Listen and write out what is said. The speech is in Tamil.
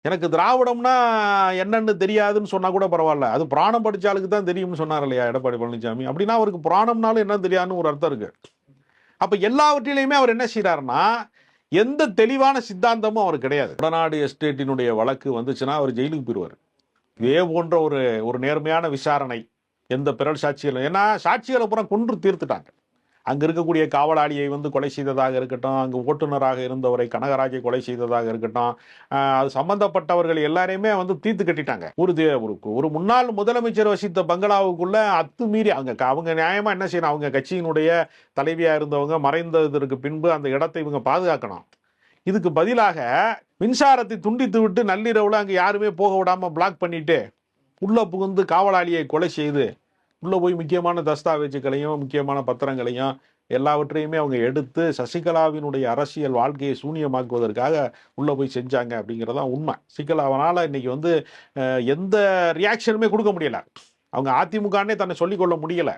எனக்கு திராவிடம்னா என்னன்னு தெரியாதுன்னு சொன்னா கூட பரவாயில்ல. அது புராணம் படிச்ச ஆளுக்கு தான் தெரியும்னு சொன்னார் இல்லையா எடப்பாடி பழனிசாமி. அப்படின்னா அவருக்கு புராணம்னாலும் என்னன்னு தெரியாதுன்னு ஒரு அர்த்தம் இருக்கு. அப்ப எல்லாவற்றிலையுமே அவர் என்ன செய்யறாருன்னா, எந்த தெளிவான சித்தாந்தமும் அவர் கிடையாது. கொடநாடு எஸ்டேட்டினுடைய வழக்கு வந்துச்சுன்னா அவர் ஜெயிலுக்கு போயிருவார். இதே போன்ற ஒரு ஒரு நேர்மையான விசாரணை, எந்த பிறல் சாட்சிகள், ஏன்னா சாட்சிகளை பூரா கொன்று தீர்த்துட்டாங்க. அங்க இருக்கக்கூடிய காவலாளியை கொலை செய்ததாக இருக்கட்டும், அங்கு ஓட்டுநராக இருந்தவரை கனகராஜை கொலை செய்ததாக இருக்கட்டும், அது சம்பந்தப்பட்டவர்கள் எல்லாரையுமே தீர்த்து கட்டிட்டாங்க. ஒரு முன்னாள் முதலமைச்சர் வசித்த பங்களாவுக்குள்ள அத்துமீறி அவங்க நியாயமா என்ன செய்யணும், அவங்க கட்சியினுடைய தலைவியா இருந்தவங்க மறைந்ததற்கு பின்பு அந்த இடத்தை இவங்க பாதுகாக்கணும். இதுக்கு பதிலாக மின்சாரத்தை துண்டித்து விட்டு நள்ளிரவுல அங்க யாருமே போக விடாம பிளாக் பண்ணிட்டு உள்ள புகுந்து காவலாளியை கொலை செய்து உள்ள போய் முக்கியமான தஸ்தாவேஜுகளையும் முக்கியமான பத்திரங்களையும் எல்லாவற்றையுமே அவங்க எடுத்து சசிகலாவினுடைய அரசியல் வாழ்க்கையை சூனியமாக்குவதற்காக உள்ள போய் செஞ்சாங்க அப்படிங்கிறதான் உண்மை. சசிகலாவனால இன்னைக்கு எந்த ரியாக்ஷனுமே கொடுக்க முடியல. அவங்க அதிமுகனே தன்னை சொல்லிக்கொள்ள முடியல.